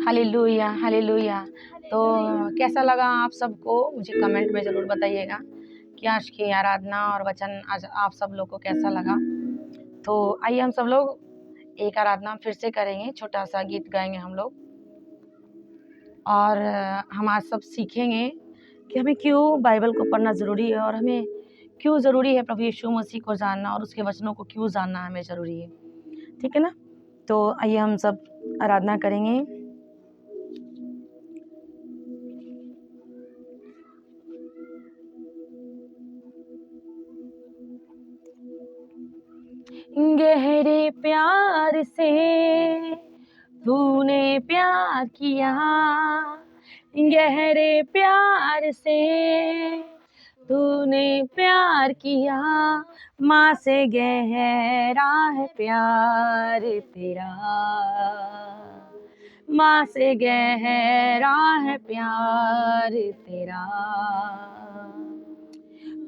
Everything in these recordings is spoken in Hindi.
Hallelujah hallelujah. तो कैसा लगा आप सबको, मुझे कमेंट में ज़रूर बताइएगा कि आज की आराधना और वचन आज आप सब लोग को कैसा लगा। तो आइए हम सब लोग एक आराधना फिर से करेंगे, छोटा सा गीत गाएंगे हम लोग, और हम आज सब सीखेंगे कि हमें क्यों बाइबल को पढ़ना ज़रूरी है और हमें क्यों ज़रूरी है प्रभु यीशु मसीह को जानना और उसके वचनों को क्यों जानना हमें ज़रूरी है। ठीक है ना। तो आइए हम सब आराधना करेंगे। गहरे प्यार से तूने प्यार किया, गहरे प्यार से तूने प्यार किया, माँ से गहरा है प्यार तेरा, माँ से गहरा है प्यार तेरा।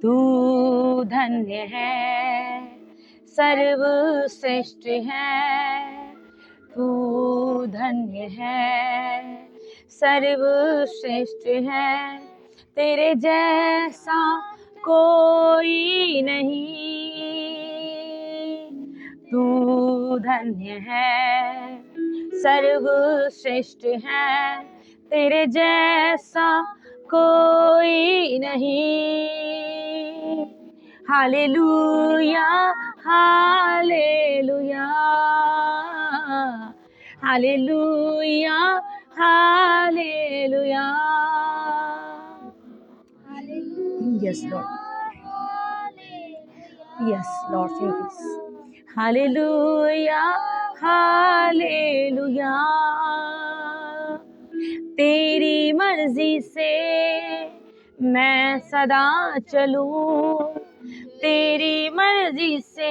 तू धन्य है, सर्वश्रेष्ठ है, तू धन्य है, सर्वश्रेष्ठ है, तेरे जैसा कोई नहीं। तू धन्य है, सर्वश्रेष्ठ है, तेरे जैसा कोई नहीं। Hallelujah hallelujah hallelujah hallelujah. Yes Lord, yes Lord, thank you. Hallelujah hallelujah. तेरी मर्जी से मैं सदा चलूं, तेरी मर्जी से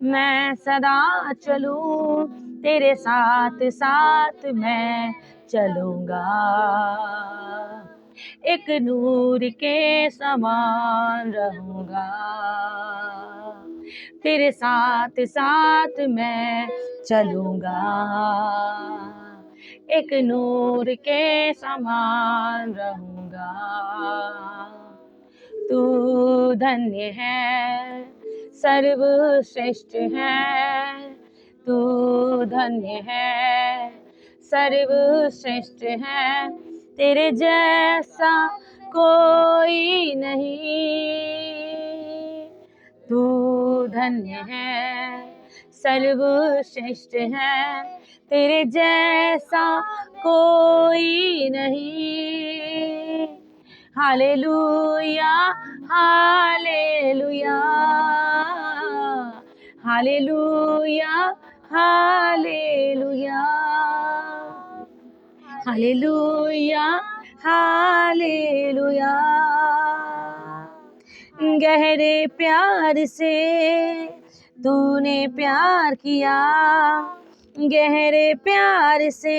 मैं सदा चलूं, तेरे साथ साथ मैं चलूंगा, एक नूर के समान रहूंगा, तेरे साथ साथ मैं चलूंगा, एक नूर के समान रहूंगा। तू धन्य है, सर्वश्रेष्ठ है, तू धन्य है, सर्वश्रेष्ठ है, तेरे जैसा कोई नहीं। तू धन्य है, सर्वश्रेष्ठ है, तेरे जैसा कोई नहीं। Hallelujah hallelujah hallelujah hallelujah hallelujah hallelujah. गहरे प्यार से तूने प्यार किया, गहरे प्यार से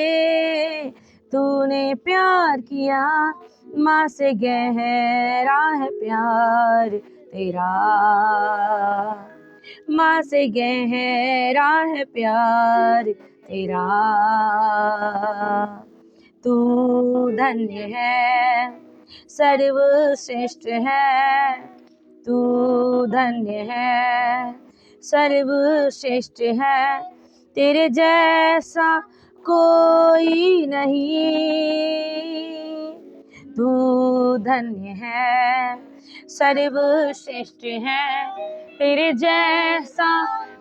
तूने प्यार किया, माँ से गहरा है प्यार तेरा, माँ से गहरा है प्यार तेरा। तू धन्य है, सर्वश्रेष्ठ है, तू धन्य है, सर्वश्रेष्ठ है, तेरे जैसा कोई नहीं। तू धन्य है, सर्वश्रेष्ठ है, तेरे जैसा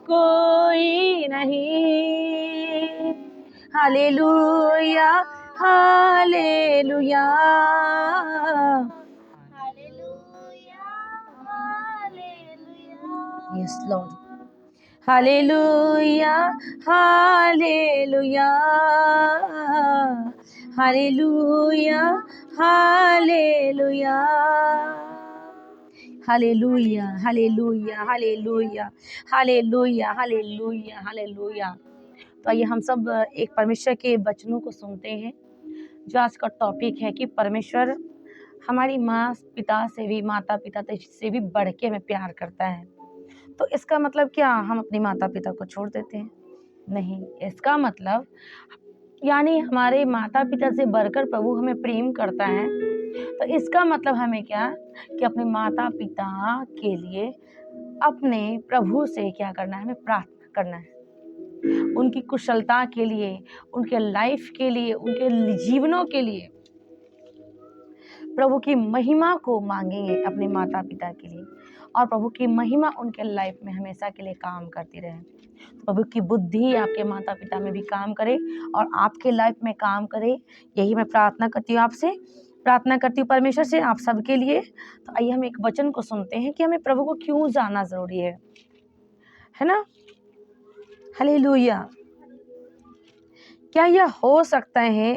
कोई नहीं। Hallelujah hallelujah yes Lord. Hallelujah hallelujah hallelujah hallelujah hallelujah hallelujah hallelujah hallelujah hallelujah hallelujah. तो आइए हम सब एक परमेश्वर के वचनों को सुनते हैं, जो आज का टॉपिक है कि परमेश्वर हमारी माँ पिता से भी, माता पिता से भी बढ़ के हमें प्यार करता है। तो इसका मतलब क्या हम अपनी माता पिता को छोड़ देते हैं? नहीं, इसका मतलब यानी हमारे माता पिता से बढ़कर प्रभु हमें प्रेम करता है। तो इसका मतलब हमें क्या कि अपने माता पिता के लिए अपने प्रभु से क्या करना है, हमें प्रार्थना करना है। उनकी कुशलता के लिए, उनके लाइफ के लिए, उनके जीवनों के लिए प्रभु की महिमा को मांगेंगे अपने माता पिता के लिए, और प्रभु की महिमा उनके लाइफ में हमेशा के लिए काम करती रहे। प्रभु की बुद्धि आपके माता पिता में भी काम करे और आपके लाइफ में काम करे, यही मैं प्रार्थना करती हूँ आपसे, प्रार्थना करती हूँ परमेश्वर से आप सबके लिए। तो आइए हम एक वचन को सुनते हैं कि हमें प्रभु को क्यों जानना जरूरी है ना। हालेलुया। क्या यह हो सकता है,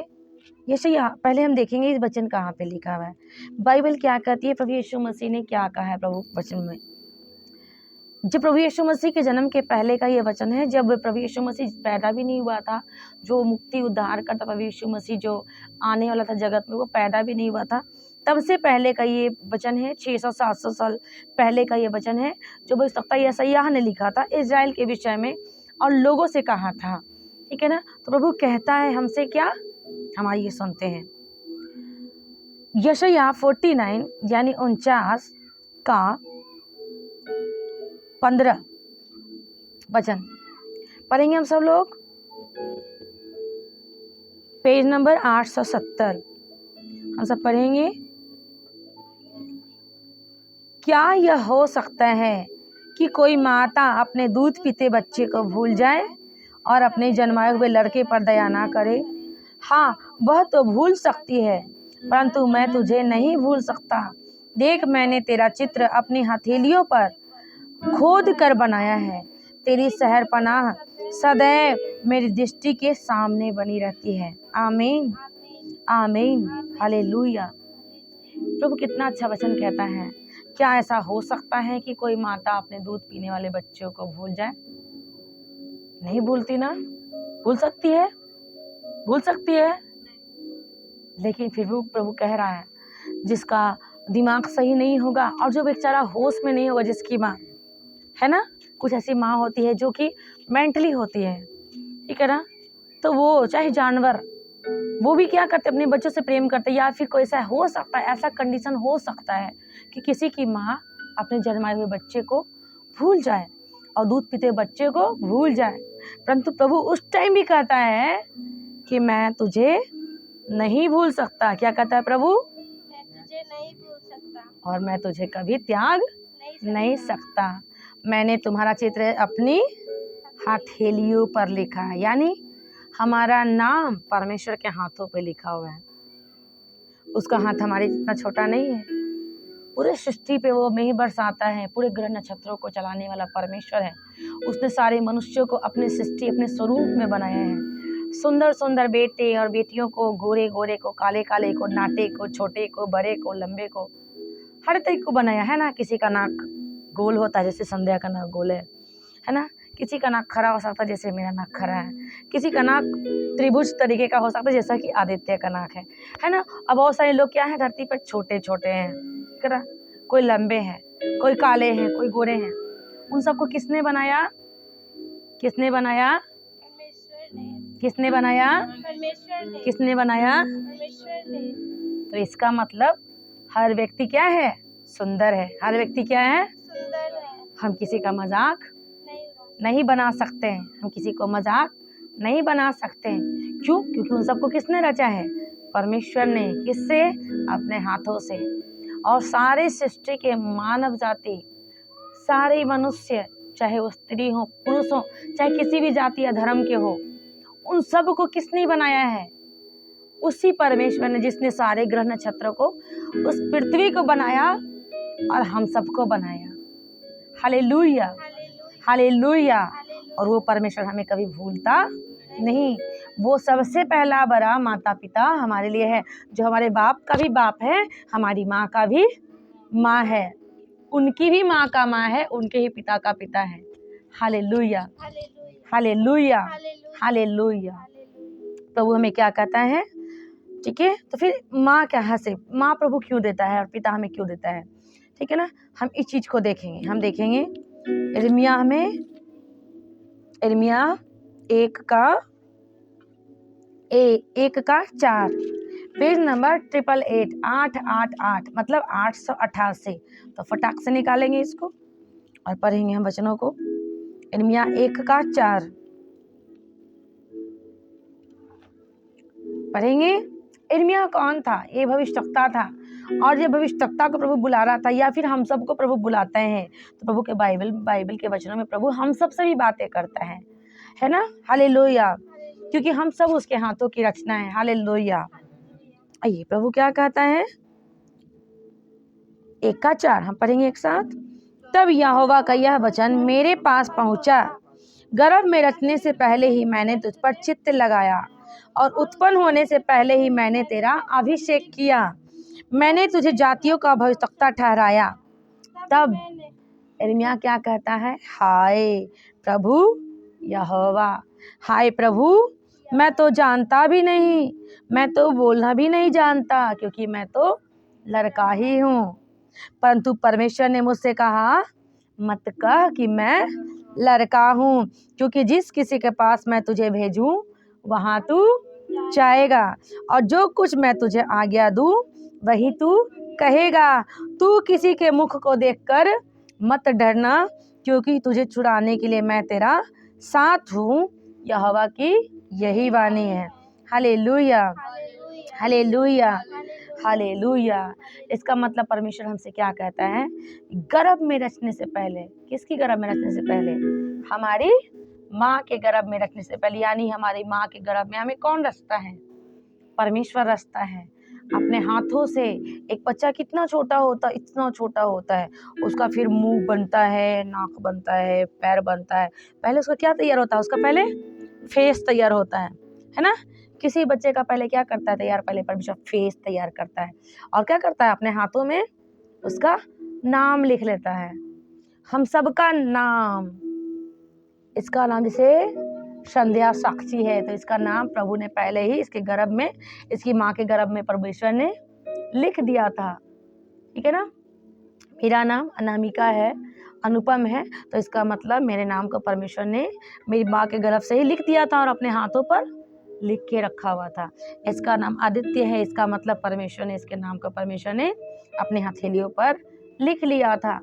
ये सही। पहले हम देखेंगे इस वचन कहाँ पे लिखा हुआ है, बाइबल क्या कहती है, प्रभु यीशु मसीह ने क्या कहा है प्रभु वचन में। जब प्रभु यीशु मसीह के जन्म के पहले का ये वचन है, जब प्रभु यीशु मसीह पैदा भी नहीं हुआ था, जो मुक्ति उद्धार करता प्रभु यीशु मसीह जो आने वाला था जगत में, वो पैदा भी नहीं हुआ था, तब से पहले का ये वचन है। 600-700 साल पहले का ये वचन है, जो भविष्यवक्ता यशायाह ने लिखा था इजराइल के विषय में और लोगों से कहा था, ठीक है ना। तो प्रभु कहता है हमसे क्या, हम आइए सुनते हैं। यशायाह 49 यानी 49 का 15 वचन पढ़ेंगे हम सब लोग, पेज नंबर 870 हम सब पढ़ेंगे। क्या यह हो सकता है कि कोई माता अपने दूध पीते बच्चे को भूल जाए और अपने जन्माए हुए लड़के पर दया ना करे। हाँ, वह तो भूल सकती है, परंतु मैं तुझे नहीं भूल सकता। देख, मैंने तेरा चित्र अपनी हथेलियों पर खोद कर बनाया है। तेरी शहरपनाह सदैव मेरी दृष्टि के सामने बनी रहती है। आमीन, आमीन, हालेलुया। प्रभु कितना अच्छा वचन कहता है। क्या ऐसा हो सकता है कि कोई माता अपने दूध पीने वाले बच्चों को भूल जाए? नहीं भूलती ना, भूल सकती है, भूल सकती है, लेकिन फिर भी प्रभु कह रहा है जिसका दिमाग सही नहीं होगा और जो बेचारा होश में नहीं होगा, जिसकी माँ है ना, कुछ ऐसी माँ होती है जो कि मेंटली होती है, ठीक है ना, तो वो चाहे जानवर, वो भी क्या करते, अपने बच्चों से प्रेम करते। या फिर कोई ऐसा हो सकता है, ऐसा कंडीशन हो सकता है कि किसी की माँ अपने जन्माए हुए बच्चे को भूल जाए और दूध पीते बच्चे को भूल जाए, परंतु प्रभु उस टाइम भी कहता है कि मैं तुझे नहीं भूल सकता। क्या कहता है प्रभु? मैं तुझे नहीं भूल सकता और मैं तुझे कभी त्याग नहीं सकता। मैंने तुम्हारा चित्र अपनी हथेलियों पर लिखा है, यानी हमारा नाम परमेश्वर के हाथों पे लिखा हुआ है। उसका हाथ हमारे जितना छोटा नहीं है। पूरे सृष्टि पे वो मेघ बरसाता है, पूरे ग्रह नक्षत्रों को चलाने वाला परमेश्वर है। उसने सारे मनुष्यों को अपने सृष्टि, अपने स्वरूप में बनाया है। सुंदर सुंदर बेटे और बेटियों को, गोरे गोरे को, काले काले को, नाटे को, छोटे को, बड़े को, लंबे को, हर तरीके को बनाया है ना। किसी का नाक गोल होता है, जैसे संध्या का नाक गोल है ना। किसी का नाक खरा हो सकता है, जैसे मेरा नाक खरा है। किसी का नाक त्रिभुज तरीके का हो सकता है, जैसा कि आदित्य का नाक है ना। अब बहुत सारे लोग क्या है, धरती पर छोटे छोटे हैं, ठीक है, कोई लंबे हैं, कोई काले हैं, कोई गोरे हैं। उन सबको किसने बनाया? किसने बनाया? किसने बनाया? परमेश्वर ने। किसने बनाया? परमेश्वर ने। तो इसका मतलब हर व्यक्ति क्या है? सुंदर है। हर व्यक्ति क्या है? सुंदर है। हम किसी का मजाक नहीं बना सकते हैं, हम किसी को मजाक नहीं बना सकते हैं। क्यों? क्योंकि उन सबको किसने रचा है? परमेश्वर ने। किससे? अपने हाथों से। और सारे सृष्टि के मानव जाति, सारे मनुष्य, चाहे वो स्त्री हो, पुरुष हो, चाहे किसी भी जाति या धर्म के हो, उन सब को किसने बनाया है? उसी परमेश्वर ने, जिसने सारे ग्रह नक्षत्रों को, उस पृथ्वी को बनाया और हम सबको बनाया। Hallelujah, hallelujah. और वो परमेश्वर हमें कभी भूलता नहीं। वो सबसे पहला बड़ा माता पिता हमारे लिए है, जो हमारे बाप का भी बाप है, हमारी माँ का भी माँ है, उनकी भी माँ का माँ है, उनके ही पिता का पिता है। Hallelujah, hallelujah, hallelujah. तो वो हमें क्या कहता है, ठीक है। तो फिर माँ क्या है, से माँ प्रभु क्यों देता है और पिता हमें क्यों देता है, ठीक है ना। हम इस चीज को देखेंगे। हम देखेंगे यिर्मयाह में, यिर्मयाह 1 का एक का 4, पेज नंबर 888, 888 मतलब 888। तो फटाक से निकालेंगे इसको और पढ़ेंगे हम वचनों को। इर्मिया 1 का 4 पढ़ेंगे। इर्मिया कौन था? ये भविष्यवक्ता था, और ये भविष्यवक्ता को प्रभु बुला रहा था, या फिर हम सबको प्रभु बुलाते हैं। तो प्रभु के बाइबल के वचनों में प्रभु हम सब से भी बातें करता है ना। हालेलुया, क्योंकि हम सब उसके हाथों की रचना है। हालेलुया। आइए प्रभु क्या कहता है, 1 का 4 हम पढ़ेंगे एक साथ। तब यहोवा का यह वचन मेरे पास पहुंचा, गर्भ में रचने से पहले ही मैंने तुझ पर चित्त लगाया, और उत्पन्न होने से पहले ही मैंने तेरा अभिषेक किया। मैंने तुझे जातियों का भविष्यवक्ता ठहराया। तब इर्मिया क्या कहता है, हाय प्रभु यहोवा, हाय प्रभु, मैं तो जानता भी नहीं, मैं तो बोलना भी नहीं जानता, क्योंकि मैं तो लड़का ही हूँ। परंतु परमेश्वर ने मुझसे कहा, मत कह कि मैं लड़का हूँ, क्योंकि जिस किसी के पास मैं तुझे भेजूं वहां तू जाएगा, और जो कुछ मैं तुझे आज्ञा दूं वही तू कहेगा। तू किसी के मुख को देखकर मत डरना, क्योंकि तुझे छुड़ाने के लिए मैं तेरा साथ हूँ। यहोवा की यही वाणी है। Hallelujah, hallelujah, hallelujah. इसका मतलब परमेश्वर हमसे क्या कहता है, गर्भ में रचने से पहले, किसकी गर्भ में रचने से पहले? हमारी माँ के गर्भ में रखने से पहले, यानी हमारी माँ के गर्भ में हमें कौन रचता है? परमेश्वर रचता है अपने हाथों से। एक बच्चा कितना छोटा होता, इतना छोटा होता है, उसका फिर मुंह बनता है, नाक बनता है, पैर बनता है। पहले उसका क्या तैयार होता है? उसका पहले फेस तैयार होता है ना। किसी बच्चे का पहले क्या करता है तैयार? पहले परमेश्वर फेस तैयार करता है, और क्या करता है? अपने हाथों में उसका नाम लिख लेता है। हम सबका नाम, इसका नाम जैसे संध्या साक्षी है, तो इसका नाम प्रभु ने पहले ही इसके गर्भ में, इसकी माँ के गर्भ में परमेश्वर ने लिख दिया था। ठीक है ना। मेरा नाम अनामिका है, अनुपम है, तो इसका मतलब मेरे नाम को परमेश्वर ने मेरी माँ के गर्भ से ही लिख दिया था और अपने हाथों पर लिख के रखा हुआ था। इसका नाम आदित्य है, इसका मतलब परमेश्वर ने इसके नाम को परमेश्वर ने अपने हथेलियों पर लिख लिया था।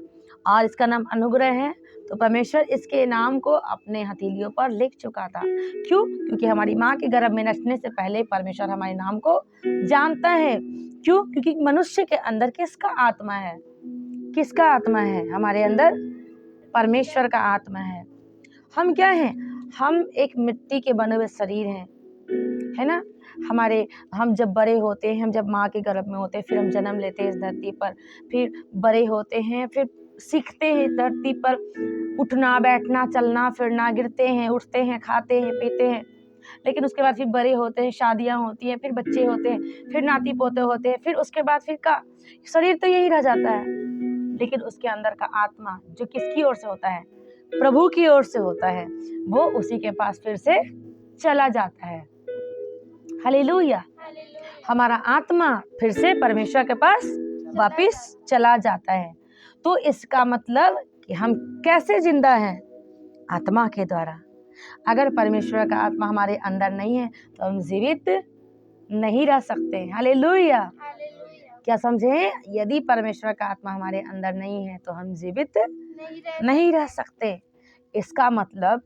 और इसका नाम अनुग्रह है, तो परमेश्वर इसके नाम को अपने हथेलियों पर लिख चुका था। क्यों? क्योंकि हमारी माँ के गर्भ में रचने से पहले परमेश्वर हमारे नाम को जानता है। क्यों? क्योंकि मनुष्य के अंदर किसका आत्मा है? किसका आत्मा है? हमारे अंदर परमेश्वर का आत्मा है। हम क्या हैं? हम एक मिट्टी के बने हुए शरीर हैं, है ना। हम जब बड़े होते हैं, हम जब माँ के गर्भ में होते हैं, फिर हम जन्म लेते हैं इस धरती पर, फिर बड़े होते हैं, फिर सीखते हैं धरती पर उठना, बैठना, चलना फिरना, गिरते हैं, उठते हैं, खाते हैं, पीते हैं। लेकिन उसके बाद फिर बड़े होते हैं, शादियां होती हैं, फिर बच्चे होते हैं, फिर नाती पोते होते हैं, फिर उसके बाद फिर का शरीर तो यही रह जाता है, लेकिन उसके अंदर का आत्मा जो किसकी ओर से होता है? प्रभु की ओर से होता है, वो उसी के पास फिर से चला जाता है। हालेलुया। हमारा आत्मा फिर से परमेश्वर के पास वापस चला जाता है। तो इसका मतलब कि हम कैसे जिंदा हैं? आत्मा के द्वारा। अगर परमेश्वर का आत्मा हमारे अंदर नहीं है तो हम जीवित नहीं रह सकते। हालेलुया। क्या समझे? यदि परमेश्वर का आत्मा हमारे अंदर नहीं है तो हम जीवित नहीं रह सकते। इसका मतलब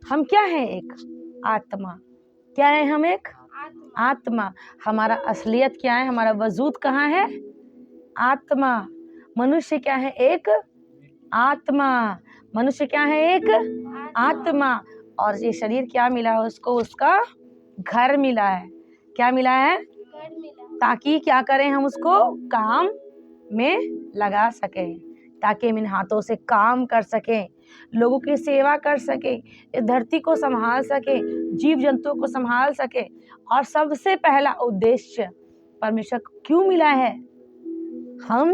हम क्या है? एक आत्मा। क्या है? हम एक आत्मा। हमारा असलियत क्या है? हमारा वजूद कहाँ है? आत्मा। मनुष्य क्या है? एक आत्मा। मनुष्य क्या है? एक आत्मा। और ये शरीर क्या मिला है उसको? उसका घर मिला है। क्या मिला है? ताकि क्या करें? हम उसको काम में लगा सकें, ताकि हम इन हाथों से काम कर सकें, लोगों की सेवा कर सके, इस धरती को संभाल सके, जीव जंतुओं को संभाल सके। और सबसे पहला उद्देश्य परमेश्वर को क्यों मिला है? हम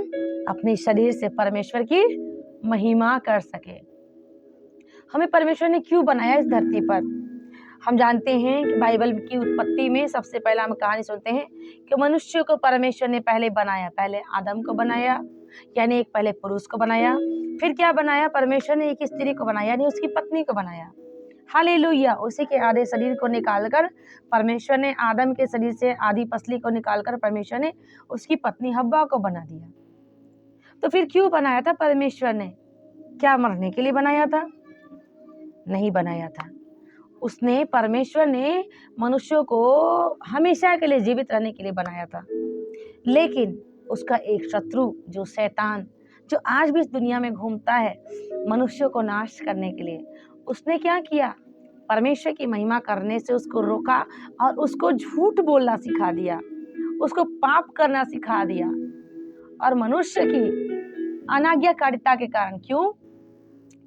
अपने शरीर से परमेश्वर की महिमा कर सके। हमें परमेश्वर ने क्यों बनाया इस धरती पर? हम जानते हैं कि बाइबल की उत्पत्ति में सबसे पहला हम कहानी सुनते हैं कि मनुष्य को परमेश्वर ने पहले बनाया। पहले आदम को बनाया, यानी एक पहले पुरुष को बनाया। फिर क्या बनाया? परमेश्वर ने एक स्त्री को बनाया, यानी उसकी पत्नी को बनाया। हालेलुया। उसी के आधे शरीर को निकालकर परमेश्वर ने आदम के शरीर से आधी पसली को निकालकर परमेश्वर ने उसकी पत्नी हव्वा को बना दिया। तो फिर क्यों बनाया था परमेश्वर ने? क्या मरने के लिए बनाया था? नहीं बनाया था। परमेश्वर ने मनुष्यों को हमेशा के लिए जीवित रहने के लिए बनाया था। लेकिन उसका एक शत्रु जो शैतान, जो आज भी इस दुनिया में घूमता है मनुष्यों को नाश करने के लिए, उसने क्या किया? परमेश्वर की महिमा करने से उसको रोका और उसको झूठ बोलना सिखा दिया, उसको पाप करना सिखा दिया। और मनुष्य की अनाज्ञाकारिता के कारण, क्यों?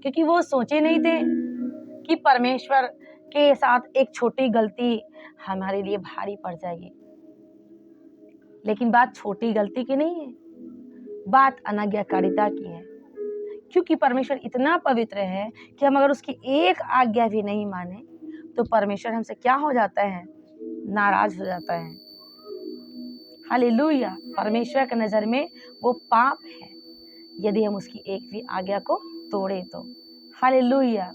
क्योंकि वो सोचे नहीं थे कि परमेश्वर के साथ एक छोटी गलती हमारे लिए भारी पड़ जाएगी। लेकिन बात छोटी गलती की नहीं है, बात अनाज्ञाकारिता की है। क्योंकि परमेश्वर इतना पवित्र है कि हम अगर उसकी एक आज्ञा भी नहीं माने तो परमेश्वर हमसे क्या हो जाता है? नाराज हो जाता है। हालेलुया। परमेश्वर की नजर में वो पाप है यदि हम उसकी एक भी आज्ञा को तोड़े तो। Hallelujah,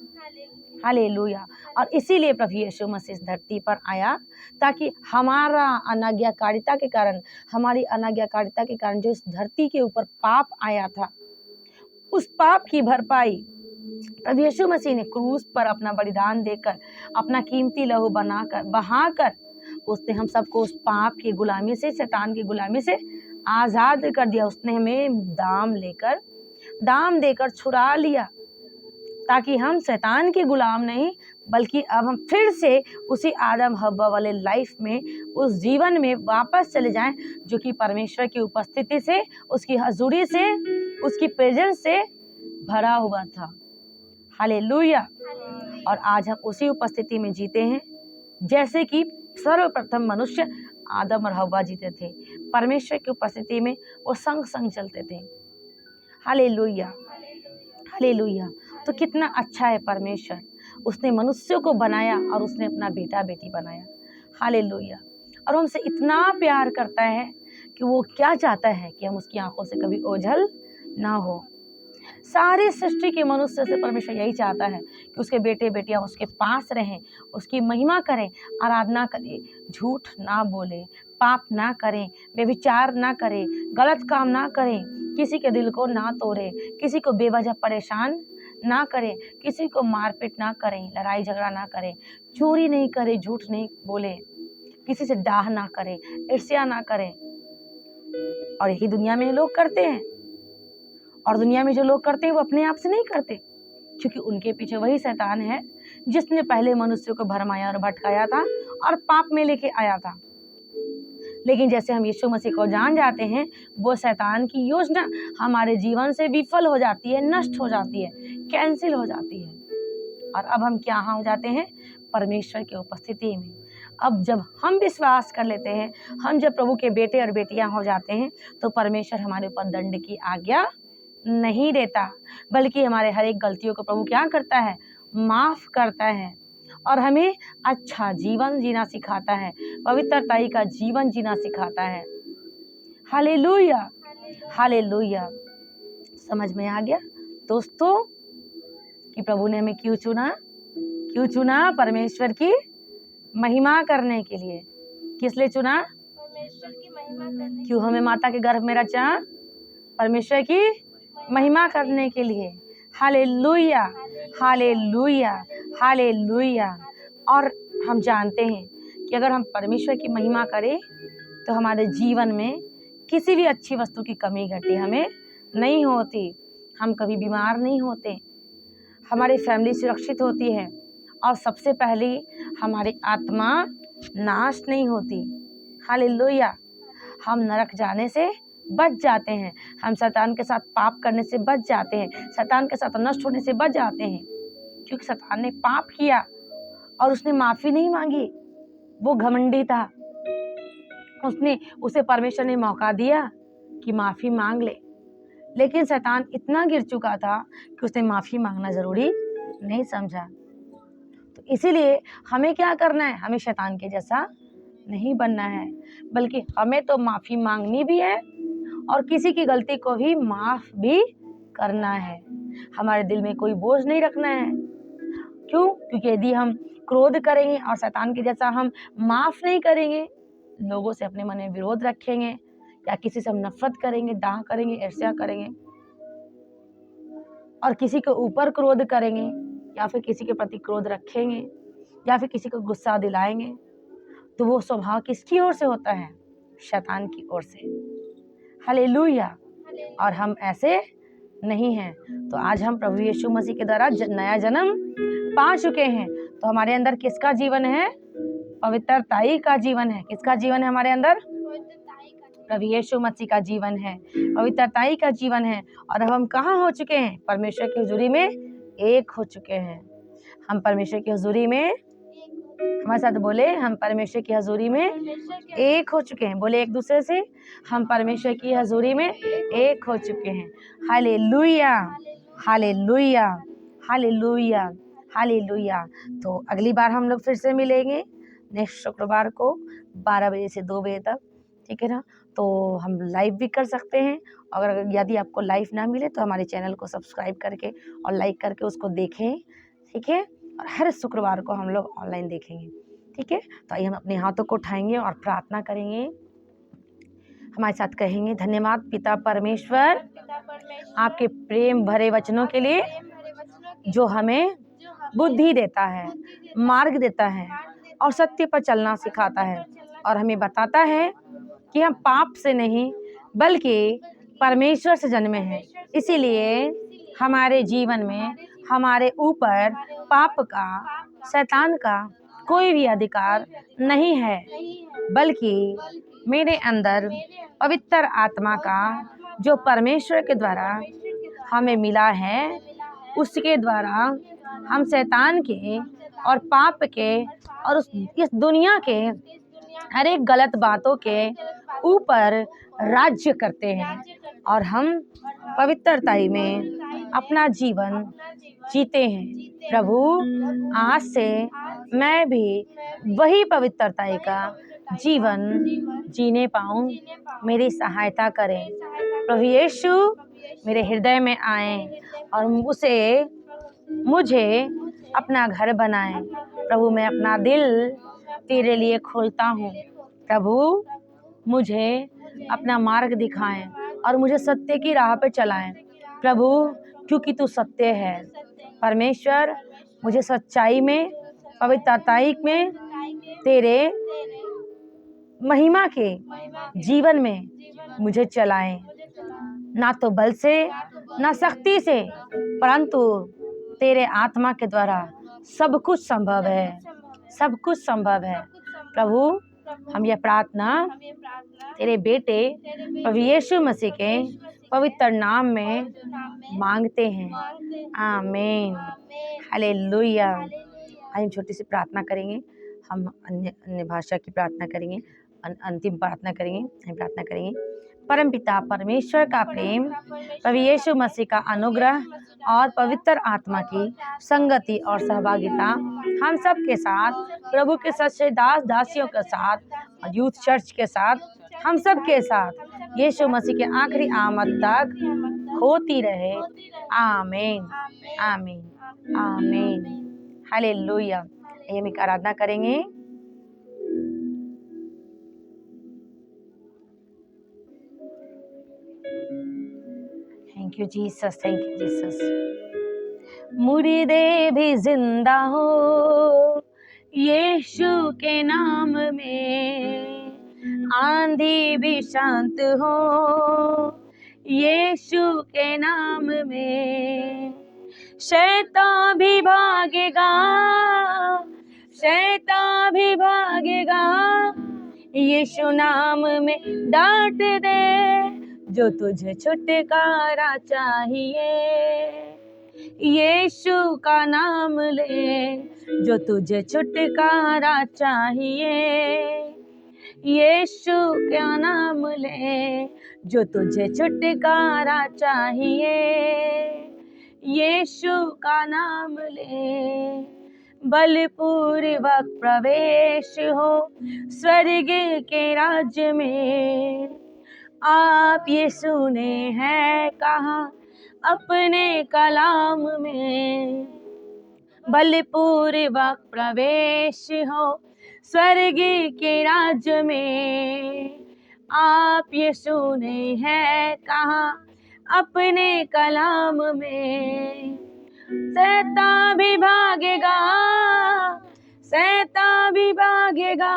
hallelujah. और इसीलिए प्रभु यीशु मसीह इस धरती पर आया ताकि हमारी अनाज्ञाकारिता के कारण जो इस धरती के ऊपर पाप आया था, उस पाप की भरपाई प्रभु यीशु मसीह ने क्रूस पर अपना बलिदान देकर, अपना कीमती लहू बहाकर उसने हम सबको उस पाप की गुलामी से, शैतान की गुलामी से आजाद कर दिया। उसने हमें दाम देकर छुड़ा लिया ताकि हम शैतान के गुलाम नहीं बल्कि अब हम फिर से उसी आदम हव्वा वाले लाइफ में, उस जीवन में वापस चले जाएं जो कि परमेश्वर की उपस्थिति से, उसकी हजूरी से, उसकी प्रेजेंस से भरा हुआ था। हालेलुया। और आज हम उसी उपस्थिति में जीते हैं जैसे कि सर्वप्रथम मनुष्य आदम और हव्वा जीते थे। परमेश्वर की उपस्थिति में वो संग संग चलते थे। Hallelujah, hallelujah. तो कितना अच्छा है परमेश्वर, उसने मनुष्यों को बनाया और उसने अपना बेटा बेटी बनाया। हालेलुया। और हमसे इतना प्यार करता है कि वो क्या चाहता है कि हम उसकी आंखों से कभी ओझल ना हो। सारी सृष्टि के मनुष्य से परमेश्वर यही चाहता है कि उसके बेटे बेटियां उसके पास रहें, उसकी महिमा करें, आराधना करें, झूठ ना बोले, पाप ना करें, व्यभिचार ना करें, गलत काम ना करें, किसी के दिल को ना तोड़े, किसी को बेवजह परेशान ना करें, किसी को मारपीट ना करें, लड़ाई झगड़ा ना करें, चोरी नहीं करें, झूठ नहीं बोले, किसी से डाह ना करें, ईर्ष्या ना करें। और यही दुनिया में लोग करते हैं। और दुनिया में जो लोग करते हैं वो अपने आप से नहीं करते, क्योंकि उनके पीछे वही शैतान है जिसने पहले मनुष्य को भरमाया और भटकाया था और पाप में लेके आया था। लेकिन जैसे हम यीशु मसीह को जान जाते हैं, वो शैतान की योजना हमारे जीवन से विफल हो जाती है, नष्ट हो जाती है, कैंसिल हो जाती है। और अब हम क्या हो जाते हैं? परमेश्वर की उपस्थिति में। अब जब हम विश्वास कर लेते हैं, हम जब प्रभु के बेटे और बेटियां हो जाते हैं, तो परमेश्वर हमारे ऊपर दंड की आज्ञा नहीं देता, बल्कि हमारे हर एक गलतियों को प्रभु क्या करता है? माफ करता है और हमें अच्छा जीवन जीना सिखाता है, पवित्रताई का जीवन जीना सिखाता है। Hallelujah, hallelujah. समझ में आ गया दोस्तों कि प्रभु ने हमें क्यों चुना? परमेश्वर की महिमा करने के लिए। किस लिए चुना? परमेश्वर की महिमा करने। क्यों हमें माता के गर्भ में रचा? परमेश्वर की महिमा करने के लिए। Hallelujah, hallelujah, hallelujah. और हम जानते हैं कि अगर हम परमेश्वर की महिमा करें तो हमारे जीवन में किसी भी अच्छी वस्तु की कमी घटी हमें नहीं होती, हम कभी बीमार नहीं होते, हमारी फैमिली सुरक्षित होती है और सबसे पहले हमारी आत्मा नाश नहीं होती। हालेलुया। हम नरक जाने से बच जाते हैं, हम शैतान के साथ पाप करने से बच जाते हैं, शैतान के साथ नष्ट होने से बच जाते हैं, क्योंकि शैतान ने पाप किया और उसने माफ़ी नहीं मांगी। वो घमंडी था, उसे परमेश्वर ने मौका दिया कि माफ़ी मांग ले, लेकिन शैतान इतना गिर चुका था कि उसने माफ़ी मांगना ज़रूरी नहीं समझा। तो इसीलिए हमें क्या करना है? हमें शैतान के जैसा नहीं बनना है, बल्कि हमें तो माफ़ी मांगनी भी है और किसी की गलती को भी माफ़ भी करना है। हमारे दिल में कोई बोझ नहीं रखना है, क्यों? क्योंकि यदि हम क्रोध करेंगे और शैतान के जैसा हम माफ़ नहीं करेंगे, लोगों से अपने मन में विरोध रखेंगे या किसी से हम नफरत करेंगे, डाह करेंगे, ईर्ष्या करेंगे और किसी के ऊपर क्रोध करेंगे या फिर किसी के प्रति क्रोध रखेंगे या फिर किसी को गुस्सा दिलाएंगे, तो वो स्वभाव किसकी ओर से होता है? शैतान की ओर से। हालेलुया। और हम ऐसे नहीं हैं। तो आज हम प्रभु यीशु मसीह के द्वारा नया जन्म पा चुके हैं। तो हमारे अंदर किसका जीवन है? पवित्रताई का जीवन है। किसका जीवन है हमारे अंदर? प्रभु यीशु मसीह का जीवन है, पवित्रताई का जीवन है। और अब हम कहाँ हो चुके हैं? परमेश्वर की हुजूरी में एक हो चुके हैं। हम परमेश्वर की हुजूरी में, हमारे साथ बोले, हम परमेश्वर की हजूरी में एक हो चुके हैं। बोले एक दूसरे से, हम परमेश्वर की हजूरी में एक हो चुके हैं। Hallelujah, hallelujah, hallelujah, hallelujah. तो अगली बार हम लोग फिर से मिलेंगे नेक्स्ट शुक्रवार को 12 बजे से 2 बजे तक, ठीक है ना? तो हम लाइव भी कर सकते हैं। अगर यदि आपको लाइव ना मिले तो हमारे चैनल को सब्सक्राइब करके और लाइक करके उसको देखें, ठीक है? और हर शुक्रवार को हम लोग ऑनलाइन देखेंगे, ठीक है? तो आइए हम अपने हाथों को उठाएंगे और प्रार्थना करेंगे। हमारे साथ कहेंगे, धन्यवाद पिता परमेश्वर आपके प्रेम भरे वचनों के लिए, जो हमें बुद्धि देता है, मार्ग देता है और सत्य पर चलना सिखाता है और हमें बताता है कि हम पाप से नहीं बल्कि परमेश्वर से जन्मे हैं। इसीलिए हमारे जीवन में हमारे ऊपर पाप का, शैतान का कोई भी अधिकार नहीं है, बल्कि मेरे अंदर पवित्र आत्मा का जो परमेश्वर के द्वारा हमें मिला है, उसके द्वारा हम शैतान के और पाप के और इस दुनिया के हर एक गलत बातों के ऊपर राज्य करते हैं और हम पवित्रताई में अपना जीवन जीते हैं। प्रभु, आज से मैं भी वही पवित्रताई का जीवन जीने पाऊं, मेरी सहायता करें। प्रभु यीशु मेरे हृदय में आए और मुझे अपना घर बनाएं। प्रभु, मैं अपना दिल तेरे लिए खोलता हूँ। प्रभु, मुझे अपना मार्ग दिखाएं और मुझे सत्य की राह पे चलाएं। प्रभु, क्योंकि तू सत्य है। परमेश्वर, मुझे सच्चाई में, पवित्रताई में, तेरे महिमा के जीवन में मुझे चलाएं। ना तो बल से, ना शक्ति से, परंतु तेरे आत्मा के द्वारा सब कुछ संभव है, सब कुछ संभव है। प्रभु, हम यह प्रार्थना तेरे बेटे प्रभु यीशु मसीह के पवित्र नाम में मांगते हैं। आमीन। हालेलुया। आज हम छोटी सी प्रार्थना करेंगे। हम अन्य भाषा की प्रार्थना करेंगे, अंतिम प्रार्थना करेंगे। हम प्रार्थना करेंगे, परमपिता परमेश्वर का प्रेम, प्रभु यीशु मसीह का अनुग्रह और पवित्र आत्मा की संगति और सहभागिता हम सब के साथ, प्रभु के सच्चे दास दासियों के साथ, यूथ चर्च के साथ, हम सब के साथ यीशु मसीह के आखिरी आमद तक होती रहे। आमीन, आमीन, आमीन। हालेलुया। हम एक आराधना करेंगे। Thank you Jesus, thank you Jesus. मुर्दे भी जिंदा हो यीशु के नाम में, आंधी भी शांत हो यीशु के नाम में, शैतान भी भागेगा, शैतान भी भागेगा यीशु नाम में। डांट दे जो तुझे छुटकारा चाहिए, यीशु का नाम ले जो तुझे छुटकारा चाहिए, यीशु का नाम ले जो तुझे छुटकारा चाहिए, यीशु का नाम ले। बलपूर्वक प्रवेश हो स्वर्ग के राज्य में, आप यीशु ने है कहा अपने कलाम में। बलपूर्वक प्रवेश हो स्वर्ग के राज्य में। आप यीशु ने है कहा अपने कलाम में, शैतान भी भागेगा, शैतान भी भागेगा,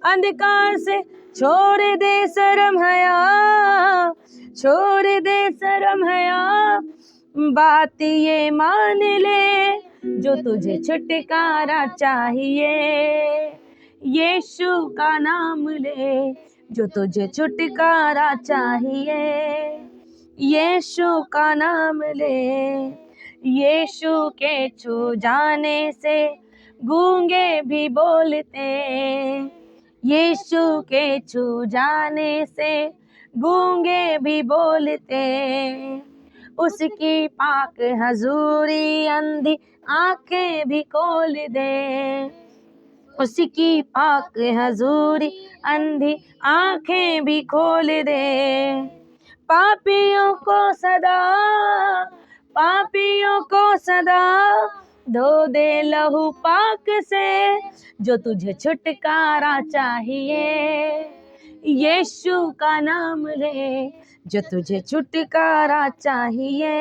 अंधकार से छोड़ दे शर्म हया, छोड़ दे शर्म हया, बात ये मान ले जो तुझे छुटकारा चाहिए, यीशु का नाम ले जो तुझे छुटकारा चाहिए, यीशु का नाम ले। यीशु के छू जाने से गूंगे भी बोलते, यीशु के छू जाने से गूंगे भी बोलते, उसकी पाक हजूरी अंधी आंखें भी खोल दे, उसकी पाक हजूरी अंधी आंखें भी खोल दे। पापियों को सदा, पापियों को सदा धो दे लहू पाक से जो तुझे छुटकारा चाहिए, यीशु का नाम ले जो तुझे छुटकारा चाहिए,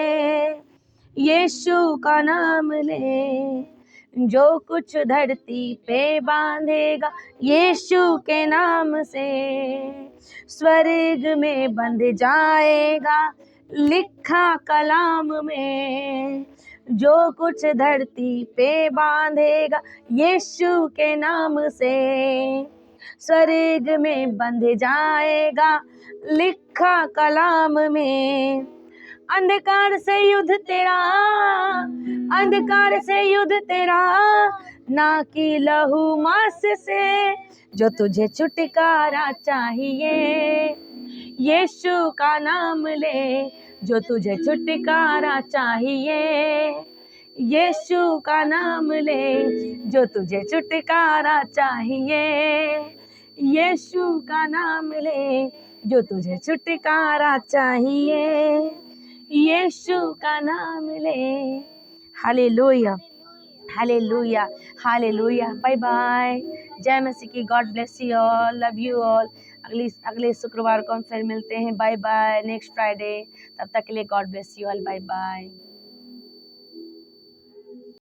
यीशु का नाम ले। जो कुछ धरती पे बांधेगा यीशु के नाम से स्वर्ग में बंध जाएगा लिखा कलाम में, जो कुछ धरती पे बांधेगा यीशु के नाम से स्वर्ग में बंध जाएगा लिखा कलाम में। अंधकार से युद्ध तेरा, अंधकार से युद्ध तेरा, ना कि लहू मांस से जो तुझे छुटकारा चाहिए, यीशु का नाम ले जो तुझे छुटकारा चाहिए, यीशु का नाम ले जो तुझे छुटकारा चाहिए, यीशु का नाम ले जो तुझे छुटकारा चाहिए, यीशु का नाम ले। Hallelujah, hallelujah, hallelujah. Bye bye, जय मसीह की। God bless you all, love you all. अगले शुक्रवार को हम फिर मिलते हैं। Bye bye, next Friday. तब तक के लिए God bless you all, bye bye.